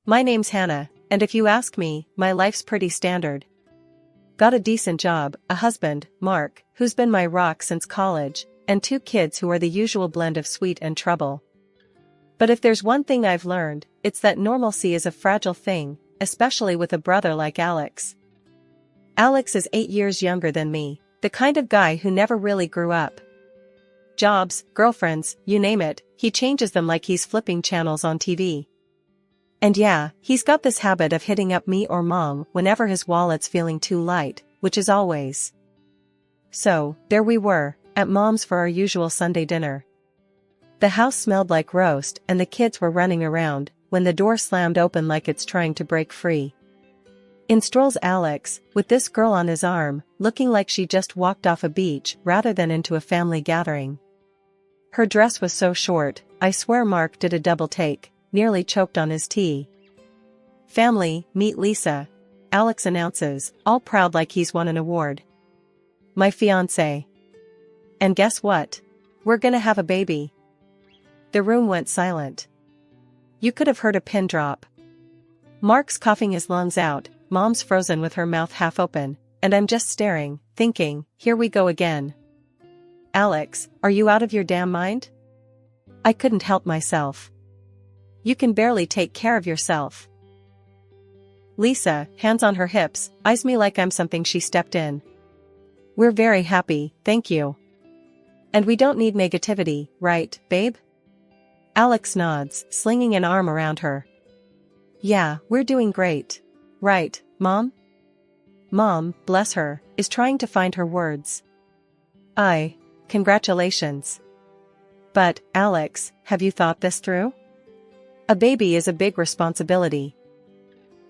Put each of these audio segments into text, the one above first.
My name's Hannah, and if you ask me, my life's pretty standard. Got a decent job, a husband, Mark, who's been my rock since college, and 2 kids who are the usual blend of sweet and trouble. But if there's one thing I've learned, it's that normalcy is a fragile thing, especially with a brother like Alex. Alex is 8 years younger than me, the kind of guy who never really grew up. Jobs, girlfriends, you name it, he changes them like he's flipping channels on TV. And yeah, he's got this habit of hitting up me or mom whenever his wallet's feeling too light, which is always. So, there we were, at mom's for our usual Sunday dinner. The house smelled like roast and the kids were running around, when the door slammed open like it's trying to break free. In strolls Alex, with this girl on his arm, looking like she just walked off a beach rather than into a family gathering. Her dress was so short, I swear Mark did a double take, nearly choked on his tea. Family, meet Lisa, Alex announces, all proud like he's won an award. My fiancé. And guess what? We're gonna have a baby. The room went silent. You could have heard a pin drop. Mark's coughing his lungs out, mom's frozen with her mouth half open, and I'm just staring, thinking, here we go again. Alex, are you out of your damn mind? I couldn't help myself. You can barely take care of yourself. Lisa, hands on her hips, eyes me like I'm something she stepped in. We're very happy, thank you. And we don't need negativity, right, babe? Alex nods, slinging an arm around her. Yeah, we're doing great. Right, Mom? Mom, bless her, is trying to find her words. Congratulations. But, Alex, have you thought this through? A baby is a big responsibility.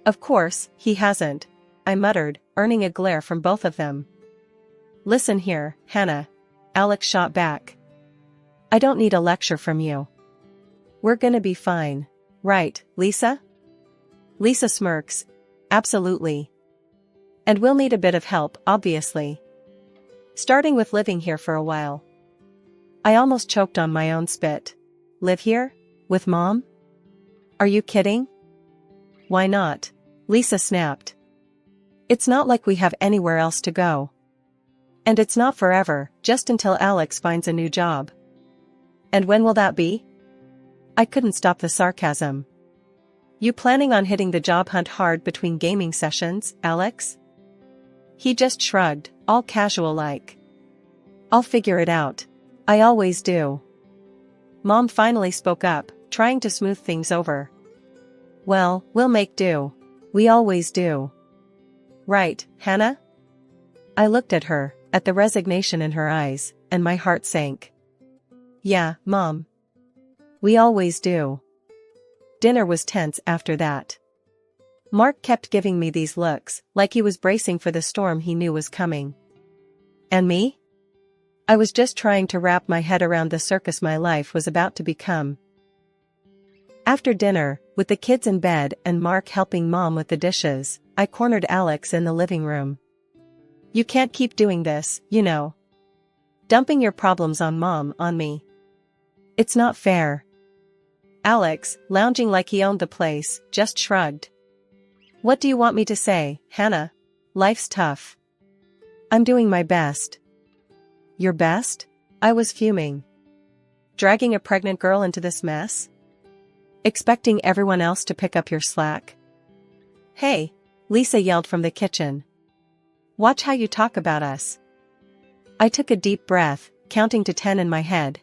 Of course, he hasn't, I muttered, earning a glare from both of them. Listen here, Hannah. Alex shot back. I don't need a lecture from you. We're gonna be fine. Right, Lisa? Lisa smirks. Absolutely. And we'll need a bit of help, obviously. Starting with living here for a while. I almost choked on my own spit. Live here? With Mom? Are you kidding? Why not? Lisa snapped. It's not like we have anywhere else to go. And it's not forever, just until Alex finds a new job. And when will that be? I couldn't stop the sarcasm. You planning on hitting the job hunt hard between gaming sessions, Alex? He just shrugged, all casual like. I'll figure it out. I always do. Mom finally spoke up, trying to smooth things over. Well, we'll make do. We always do. Right, Hannah? I looked at her, at the resignation in her eyes, and my heart sank. Yeah, Mom. We always do. Dinner was tense after that. Mark kept giving me these looks, like he was bracing for the storm he knew was coming. And me? I was just trying to wrap my head around the circus my life was about to become. After dinner, with the kids in bed and Mark helping Mom with the dishes, I cornered Alex in the living room. You can't keep doing this, you know. Dumping your problems on Mom on me. It's not fair. Alex, lounging like he owned the place, just shrugged. What do you want me to say, Hannah? Life's tough. I'm doing my best. Your best? I was fuming. Dragging a pregnant girl into this mess? Expecting everyone else to pick up your slack? Hey, Lisa yelled from the kitchen. Watch how you talk about us. I took a deep breath, counting to 10 in my head.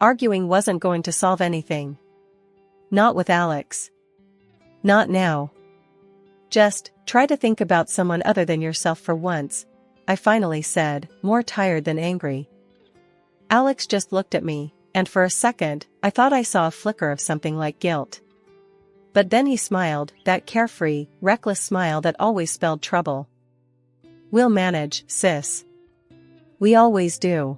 Arguing wasn't going to solve anything. Not with Alex. Not now. Just, try to think about someone other than yourself for once, I finally said, more tired than angry. Alex just looked at me, and for a second, I thought I saw a flicker of something like guilt. But then he smiled, that carefree, reckless smile that always spelled trouble. We'll manage, sis. We always do.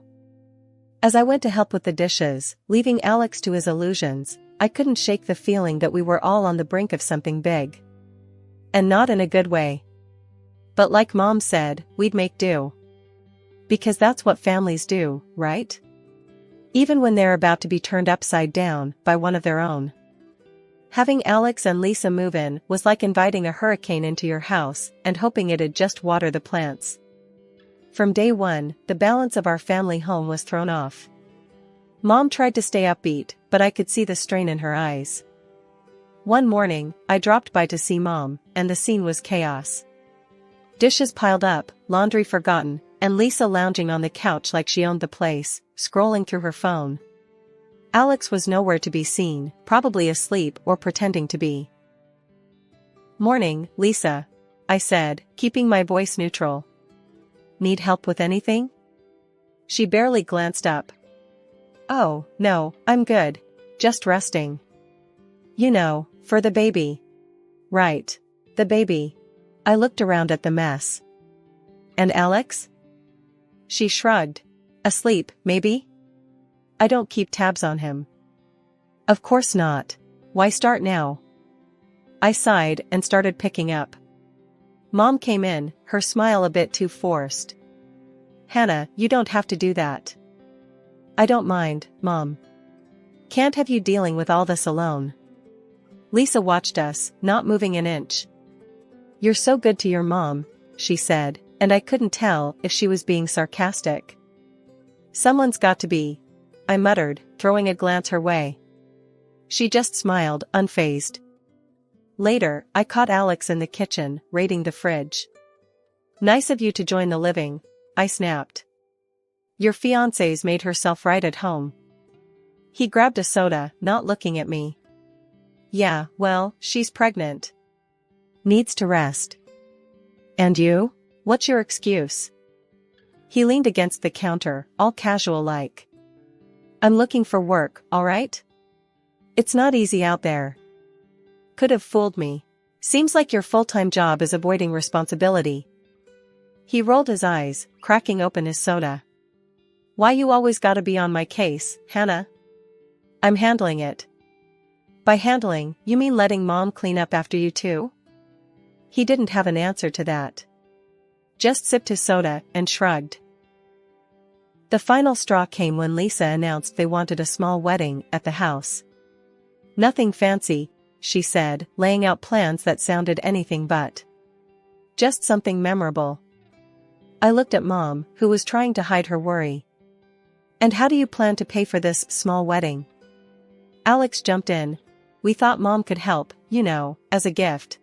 As I went to help with the dishes, leaving Alex to his illusions, I couldn't shake the feeling that we were all on the brink of something big. And not in a good way. But like Mom said, we'd make do. Because that's what families do, right? Even when they're about to be turned upside down by one of their own. Having Alex and Lisa move in was like inviting a hurricane into your house and hoping it'd just water the plants. From day one, the balance of our family home was thrown off. Mom tried to stay upbeat, but I could see the strain in her eyes. One morning, I dropped by to see Mom, and the scene was chaos. Dishes piled up, laundry forgotten, and Lisa lounging on the couch like she owned the place, scrolling through her phone. Alex was nowhere to be seen, probably asleep or pretending to be. "Morning, Lisa," I said, keeping my voice neutral. "Need help with anything?" She barely glanced up. "Oh, no, I'm good. Just resting." "You know, for the baby." "Right. The baby." I looked around at the mess. "And Alex?" She shrugged. "Asleep, maybe?" "I don't keep tabs on him." "Of course not. Why start now?" I sighed and started picking up. Mom came in, her smile a bit too forced. "Hannah, you don't have to do that." "I don't mind, Mom. Can't have you dealing with all this alone." Lisa watched us, not moving an inch. "You're so good to your mom," she said, and I couldn't tell if she was being sarcastic. "Someone's got to be," I muttered, throwing a glance her way. She just smiled, unfazed. Later, I caught Alex in the kitchen, raiding the fridge. "Nice of you to join the living," I snapped. "Your fiancée's made herself right at home." He grabbed a soda, not looking at me. "Yeah, well, she's pregnant. Needs to rest." "And you? What's your excuse?" He leaned against the counter, all casual-like. "I'm looking for work, alright? It's not easy out there." Could have fooled me. "Seems like your full-time job is avoiding responsibility." He rolled his eyes, cracking open his soda. "Why you always gotta be on my case, Hannah?" "I'm handling it." "By handling, you mean letting Mom clean up after you too?" He didn't have an answer to that. Just sipped his soda and shrugged. The final straw came when Lisa announced they wanted a small wedding at the house. "Nothing fancy," she said, laying out plans that sounded anything but. "Just something memorable." I looked at Mom, who was trying to hide her worry. "And how do you plan to pay for this small wedding?" Alex jumped in. "We thought Mom could help, you know, as a gift."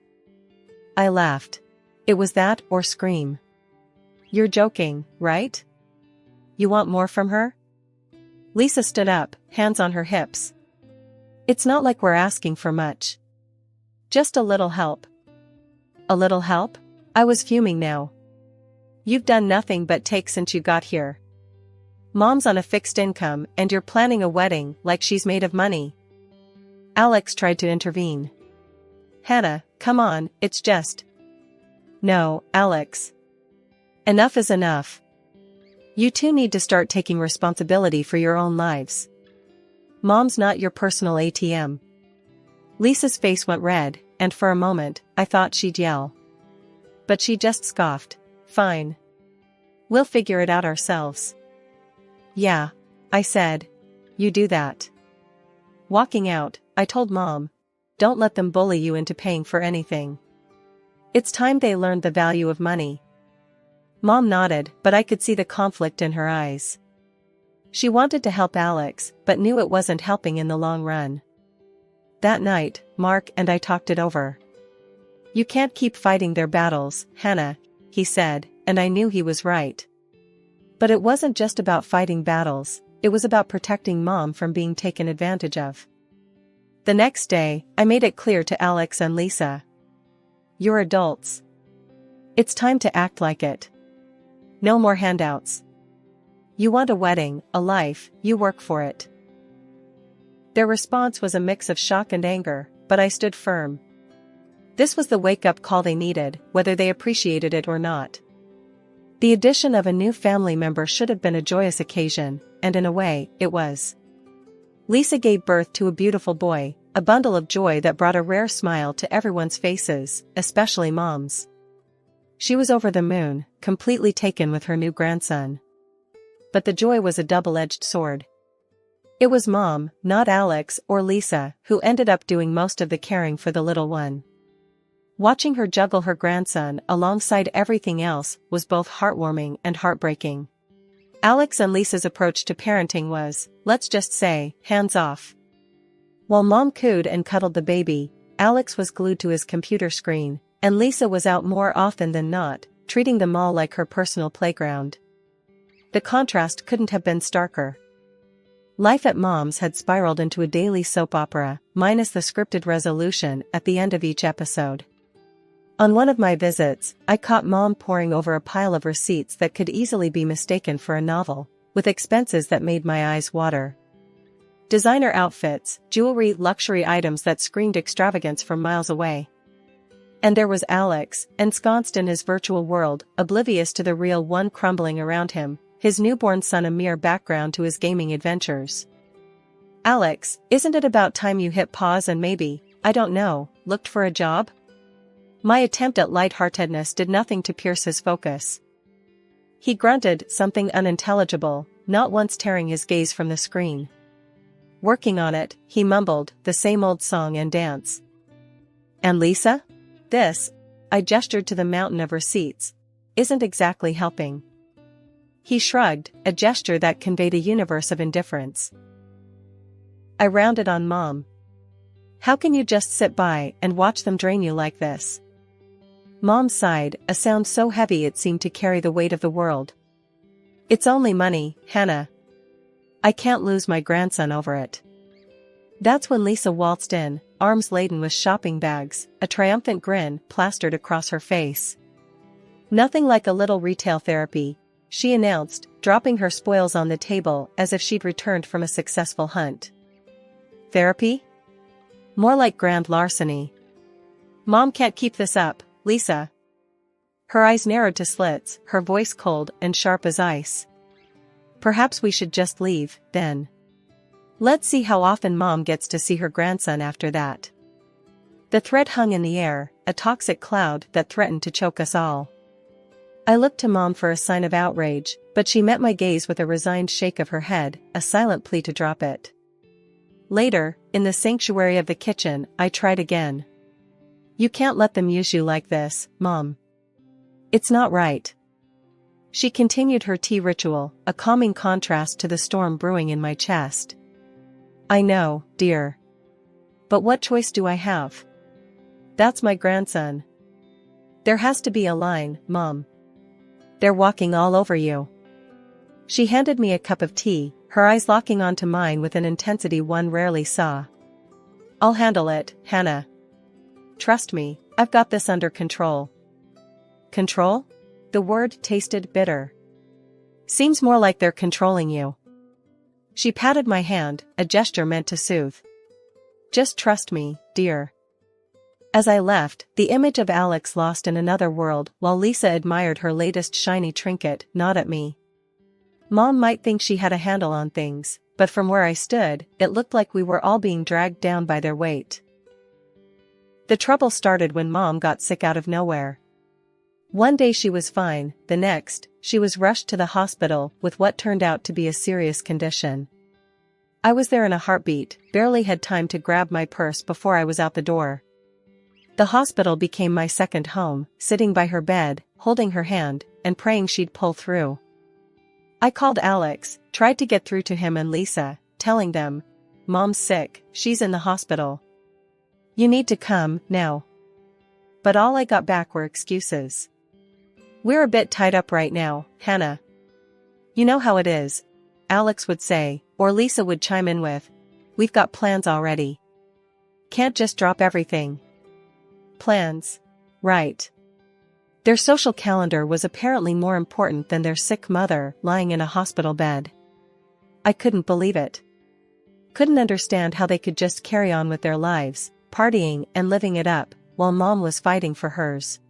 I laughed. It was that or scream. "You're joking, right? You want more from her?" Lisa stood up, hands on her hips. "It's not like we're asking for much. Just a little help." "A little help?" I was fuming now. "You've done nothing but take since you got here. Mom's on a fixed income and you're planning a wedding like she's made of money." Alex tried to intervene. "Hannah, come on, it's just..." "No, Alex. Enough is enough. You two need to start taking responsibility for your own lives. Mom's not your personal ATM." Lisa's face went red, and for a moment, I thought she'd yell. But she just scoffed. "Fine. We'll figure it out ourselves." "Yeah," I said. "You do that." Walking out, I told Mom, "Don't let them bully you into paying for anything. It's time they learned the value of money." Mom nodded, but I could see the conflict in her eyes. She wanted to help Alex, but knew it wasn't helping in the long run. That night, Mark and I talked it over. "You can't keep fighting their battles, Hannah," he said, and I knew he was right. But it wasn't just about fighting battles, it was about protecting Mom from being taken advantage of. The next day, I made it clear to Alex and Lisa. "You're adults. It's time to act like it. No more handouts. You want a wedding, a life, you work for it." Their response was a mix of shock and anger, but I stood firm. This was the wake-up call they needed, whether they appreciated it or not. The addition of a new family member should have been a joyous occasion, and in a way, it was. Lisa gave birth to a beautiful boy, a bundle of joy that brought a rare smile to everyone's faces, especially Mom's. She was over the moon, completely taken with her new grandson. But the joy was a double-edged sword. It was Mom, not Alex or Lisa, who ended up doing most of the caring for the little one. Watching her juggle her grandson alongside everything else was both heartwarming and heartbreaking. Alex and Lisa's approach to parenting was, let's just say, hands off. While Mom cooed and cuddled the baby, Alex was glued to his computer screen, and Lisa was out more often than not, treating them all like her personal playground. The contrast couldn't have been starker. Life at Mom's had spiraled into a daily soap opera, minus the scripted resolution at the end of each episode. On one of my visits, I caught Mom poring over a pile of receipts that could easily be mistaken for a novel, with expenses that made my eyes water. Designer outfits, jewelry, luxury items that screamed extravagance from miles away. And there was Alex, ensconced in his virtual world, oblivious to the real one crumbling around him, his newborn son a mere background to his gaming adventures. Alex, isn't it about time you hit pause and maybe, I don't know, looked for a job? My attempt at lightheartedness did nothing to pierce his focus. He grunted something unintelligible, not once tearing his gaze from the screen. Working on it, he mumbled, the same old song and dance. And Lisa? This, I gestured to the mountain of receipts, isn't exactly helping. He shrugged, a gesture that conveyed a universe of indifference. I rounded on Mom. How can you just sit by and watch them drain you like this? Mom sighed, a sound so heavy it seemed to carry the weight of the world. It's only money, Hannah. I can't lose my grandson over it. That's when Lisa waltzed in, arms laden with shopping bags, a triumphant grin plastered across her face. Nothing like a little retail therapy, she announced, dropping her spoils on the table as if she'd returned from a successful hunt. Therapy? More like grand larceny. Mom can't keep this up, Lisa. Her eyes narrowed to slits, her voice cold and sharp as ice. Perhaps we should just leave, then. Let's see how often Mom gets to see her grandson after that. The threat hung in the air, a toxic cloud that threatened to choke us all. I looked to Mom for a sign of outrage, but she met my gaze with a resigned shake of her head, a silent plea to drop it. Later, in the sanctuary of the kitchen, I tried again. You can't let them use you like this, Mom. It's not right. She continued her tea ritual, a calming contrast to the storm brewing in my chest. I know, dear. But what choice do I have? That's my grandson. There has to be a line, Mom. They're walking all over you. She handed me a cup of tea, her eyes locking onto mine with an intensity one rarely saw. I'll handle it, Hannah. Trust me, I've got this under control. Control? The word tasted bitter. Seems more like they're controlling you. She patted my hand, a gesture meant to soothe. Just trust me, dear. As I left, the image of Alex lost in another world while Lisa admired her latest shiny trinket, not at me. Mom might think she had a handle on things, but from where I stood, it looked like we were all being dragged down by their weight. The trouble started when Mom got sick out of nowhere. One day she was fine, the next, she was rushed to the hospital with what turned out to be a serious condition. I was there in a heartbeat, barely had time to grab my purse before I was out the door. The hospital became my second home, sitting by her bed, holding her hand, and praying she'd pull through. I called Alex, tried to get through to him and Lisa, telling them, Mom's sick, she's in the hospital. You need to come, now. But all I got back were excuses. We're a bit tied up right now, Hannah. You know how it is, Alex would say, or Lisa would chime in with, we've got plans already. Can't just drop everything. Plans. Right. Their social calendar was apparently more important than their sick mother lying in a hospital bed. I couldn't believe it. Couldn't understand how they could just carry on with their lives, partying and living it up, while Mom was fighting for hers.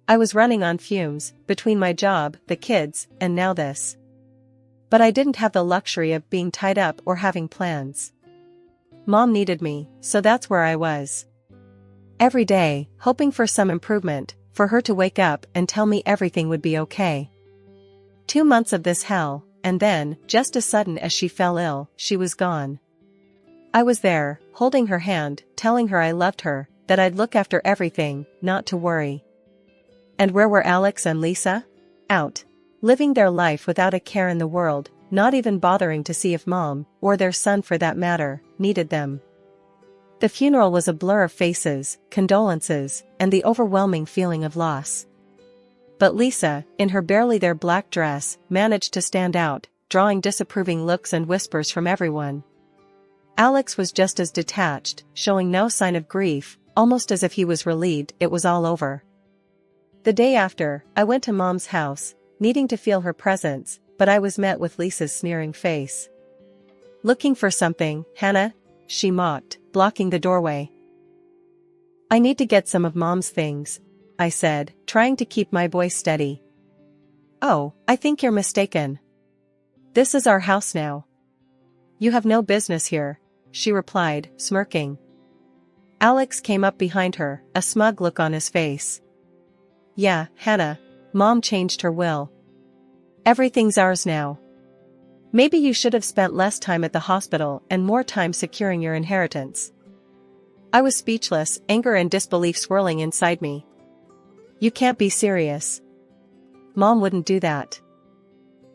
I was running on fumes, between my job, the kids, and now this. But I didn't have the luxury of being tied up or having plans. Mom needed me, so that's where I was. Every day, hoping for some improvement, for her to wake up and tell me everything would be okay. 2 months of this hell, and then, just as sudden as she fell ill, she was gone. I was there, holding her hand, telling her I loved her, that I'd look after everything, not to worry. And where were Alex and Lisa? Out. Living their life without a care in the world, not even bothering to see if Mom, or their son for that matter, needed them. The funeral was a blur of faces, condolences, and the overwhelming feeling of loss. But Lisa, in her barely there black dress, managed to stand out, drawing disapproving looks and whispers from everyone. Alex was just as detached, showing no sign of grief, almost as if he was relieved it was all over. The day after, I went to Mom's house, needing to feel her presence, but I was met with Lisa's sneering face. "Looking for something, Hannah?" she mocked, blocking the doorway. "I need to get some of Mom's things," I said, trying to keep my voice steady. "Oh, I think you're mistaken. This is our house now." "You have no business here," she replied, smirking. Alex came up behind her, a smug look on his face. "Yeah, Hannah, Mom changed her will. Everything's ours now. Maybe you should have spent less time at the hospital and more time securing your inheritance." I was speechless, anger and disbelief swirling inside me. "You can't be serious. Mom wouldn't do that."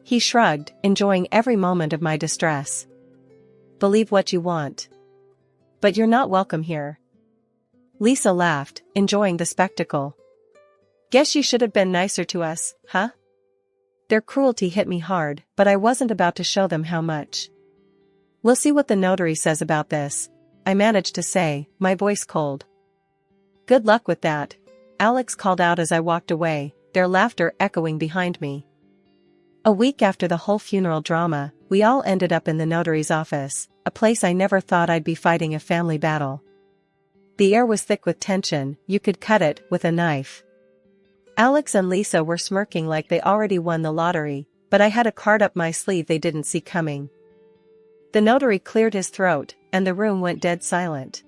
He shrugged, enjoying every moment of my distress. "Believe what you want. But you're not welcome here." Lisa laughed, enjoying the spectacle. "Guess you should have been nicer to us, huh?" Their cruelty hit me hard, but I wasn't about to show them how much. "We'll see what the notary says about this," I managed to say, my voice cold. "Good luck with that," Alex called out as I walked away, their laughter echoing behind me. A week after the whole funeral drama, we all ended up in the notary's office, a place I never thought I'd be fighting a family battle. The air was thick with tension, you could cut it with a knife. Alex and Lisa were smirking like they already won the lottery, but I had a card up my sleeve they didn't see coming. The notary cleared his throat, and the room went dead silent.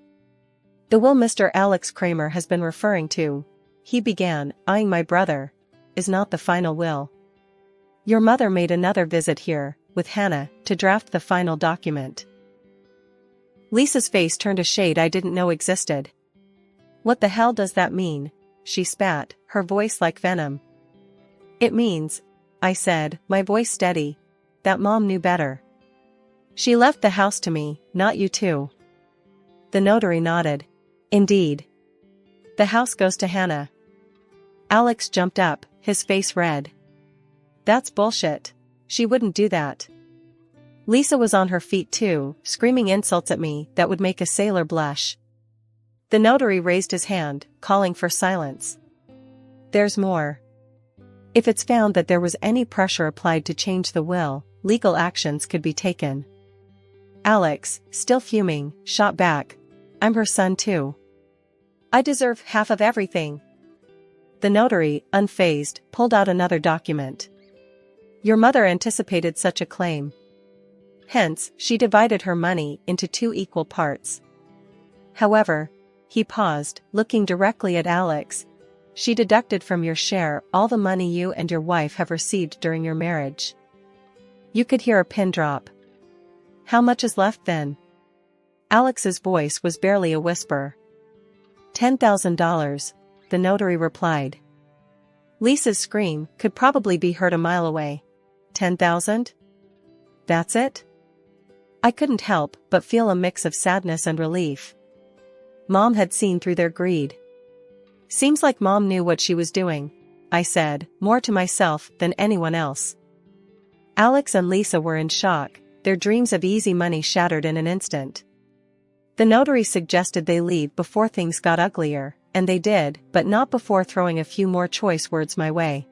"The will Mr. Alex Kramer has been referring to," he began, eyeing my brother, "is not the final will. Your mother made another visit here, with Hannah, to draft the final document." Lisa's face turned a shade I didn't know existed. "What the hell does that mean?" she spat, her voice like venom. "It means," I said, my voice steady, "that Mom knew better. She left the house to me, not you two." The notary nodded. "Indeed. The house goes to Hannah." Alex jumped up, his face red. "That's bullshit. She wouldn't do that." Lisa was on her feet too, screaming insults at me that would make a sailor blush. The notary raised his hand, calling for silence. "There's more. If it's found that there was any pressure applied to change the will, legal actions could be taken." Alex, still fuming, shot back, "I'm her son too. I deserve half of everything." The notary, unfazed, pulled out another document. "Your mother anticipated such a claim. Hence, she divided her money into 2 equal parts. However," he paused, looking directly at Alex, "she deducted from your share all the money you and your wife have received during your marriage." You could hear a pin drop. "How much is left then?" Alex's voice was barely a whisper. $10,000, the notary replied. Lisa's scream could probably be heard a mile away. 10,000? That's it? I couldn't help but feel a mix of sadness and relief. Mom had seen through their greed. "Seems like Mom knew what she was doing," I said, more to myself than anyone else. Alex and Lisa were in shock, their dreams of easy money shattered in an instant. The notary suggested they leave before things got uglier, and they did, but not before throwing a few more choice words my way.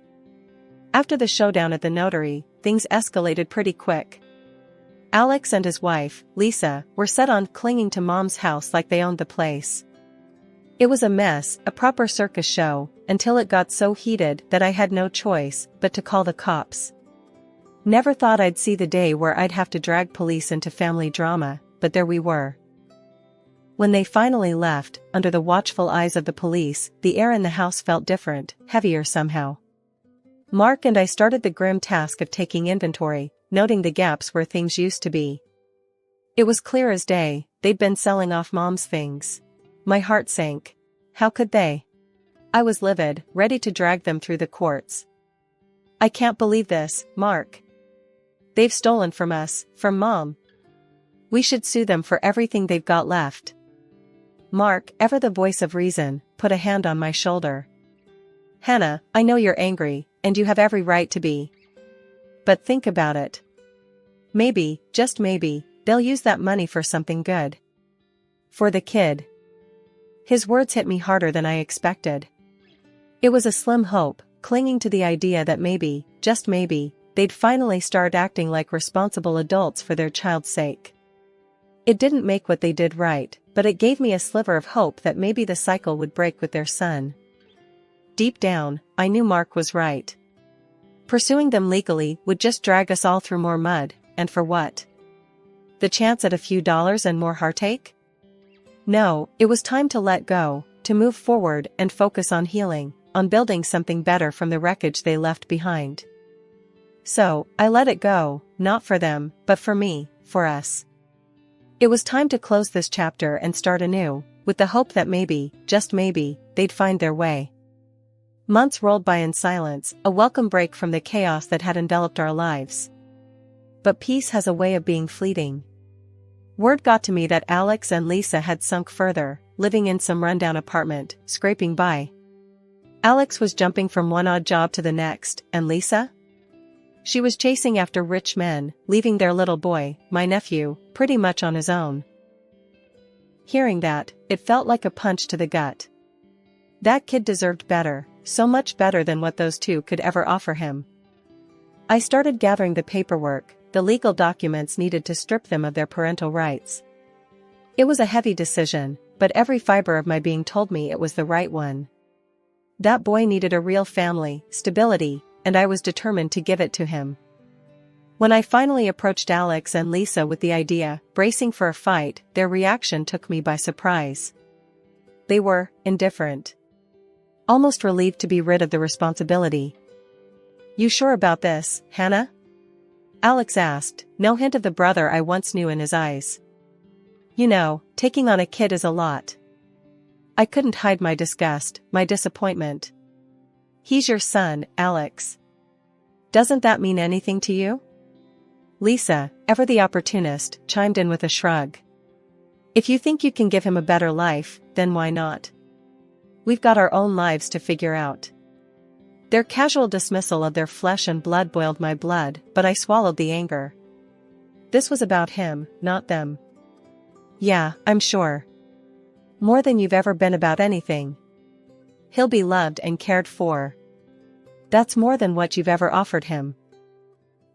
After the showdown at the notary, things escalated pretty quick. Alex and his wife, Lisa, were set on clinging to Mom's house like they owned the place. It was a mess, a proper circus show, until it got so heated that I had no choice but to call the cops. Never thought I'd see the day where I'd have to drag police into family drama, but there we were. When they finally left, under the watchful eyes of the police, the air in the house felt different, heavier somehow. Mark and I started the grim task of taking inventory, noting the gaps where things used to be. It was clear as day, they'd been selling off Mom's things. My heart sank. How could they? I was livid, ready to drag them through the courts. I can't believe this, Mark. They've stolen from us, from Mom. We should sue them for everything they've got left. Mark, ever the voice of reason, put a hand on my shoulder. Hannah, I know you're angry, and you have every right to be. But think about it. Maybe, just maybe, they'll use that money for something good. For the kid. His words hit me harder than I expected. It was a slim hope, clinging to the idea that maybe, just maybe, they'd finally start acting like responsible adults for their child's sake. It didn't make what they did right, but it gave me a sliver of hope that maybe the cycle would break with their son. Deep down, I knew Mark was right. Pursuing them legally would just drag us all through more mud, and for what? The chance at a few dollars and more heartache? No, it was time to let go, to move forward and focus on healing, on building something better from the wreckage they left behind. So, I let it go, not for them, but for me, for us. It was time to close this chapter and start anew, with the hope that maybe, just maybe, they'd find their way. Months rolled by in silence, a welcome break from the chaos that had enveloped our lives. But peace has a way of being fleeting. Word got to me that Alex and Lisa had sunk further, living in some rundown apartment, scraping by. Alex was jumping from one odd job to the next, and Lisa? She was chasing after rich men, leaving their little boy, my nephew, pretty much on his own. Hearing that, it felt like a punch to the gut. That kid deserved better, so much better than what those two could ever offer him. I started gathering the paperwork, the legal documents needed to strip them of their parental rights. It was a heavy decision, but every fiber of my being told me it was the right one. That boy needed a real family, stability, and I was determined to give it to him. When I finally approached Alex and Lisa with the idea, bracing for a fight, their reaction took me by surprise. They were indifferent. Almost relieved to be rid of the responsibility. You sure about this, Hannah? Alex asked, no hint of the brother I once knew in his eyes. You know, taking on a kid is a lot. I couldn't hide my disgust, my disappointment. He's your son, Alex. Doesn't that mean anything to you? Lisa, ever the opportunist, chimed in with a shrug. If you think you can give him a better life, then why not? We've got our own lives to figure out. Their casual dismissal of their flesh and blood boiled my blood, but I swallowed the anger. This was about him, not them. Yeah, I'm sure. More than you've ever been about anything. He'll be loved and cared for. That's more than what you've ever offered him.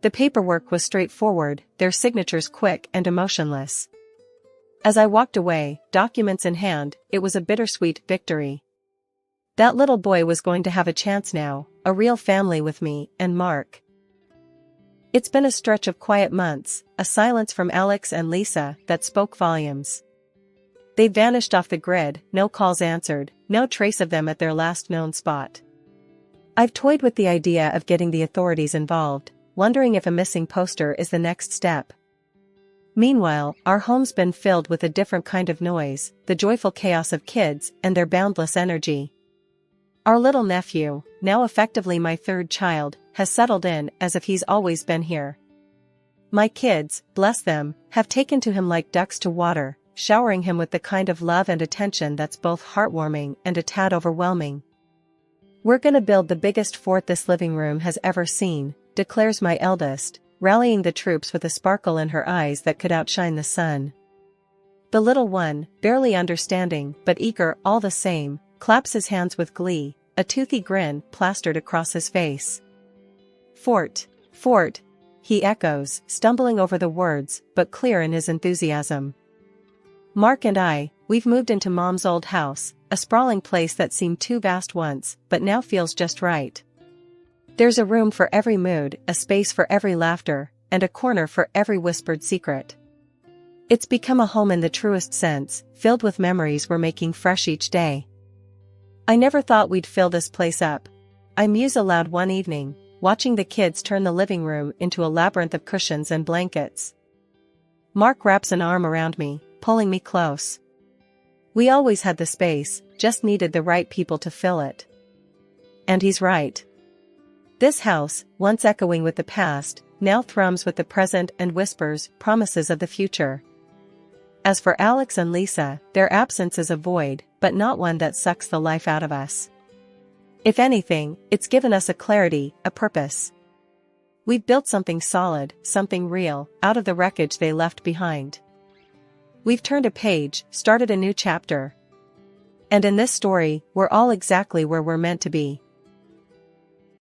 The paperwork was straightforward, their signatures quick and emotionless. As I walked away, documents in hand, it was a bittersweet victory. That little boy was going to have a chance now, a real family with me and Mark. It's been a stretch of quiet months, a silence from Alex and Lisa that spoke volumes. They vanished off the grid, no calls answered, no trace of them at their last known spot. I've toyed with the idea of getting the authorities involved, wondering if a missing poster is the next step. Meanwhile, our home's been filled with a different kind of noise, the joyful chaos of kids and their boundless energy. Our little nephew, now effectively my third child, has settled in as if he's always been here. My kids, bless them, have taken to him like ducks to water, showering him with the kind of love and attention that's both heartwarming and a tad overwhelming. We're gonna build the biggest fort this living room has ever seen, declares my eldest, rallying the troops with a sparkle in her eyes that could outshine the sun. The little one, barely understanding but eager all the same, claps his hands with glee, a toothy grin plastered across his face. Fort, fort, he echoes, stumbling over the words, but clear in his enthusiasm. Mark and I, we've moved into Mom's old house, a sprawling place that seemed too vast once, but now feels just right. There's a room for every mood, a space for every laughter, and a corner for every whispered secret. It's become a home in the truest sense, filled with memories we're making fresh each day. I never thought we'd fill this place up, I muse aloud one evening, watching the kids turn the living room into a labyrinth of cushions and blankets. Mark wraps an arm around me, pulling me close. We always had the space, just needed the right people to fill it. And he's right. This house, once echoing with the past, now thrums with the present and whispers promises of the future. As for Alex and Lisa, their absence is a void, but not one that sucks the life out of us. If anything, it's given us a clarity, a purpose. We've built something solid, something real, out of the wreckage they left behind. We've turned a page, started a new chapter. And in this story, we're all exactly where we're meant to be.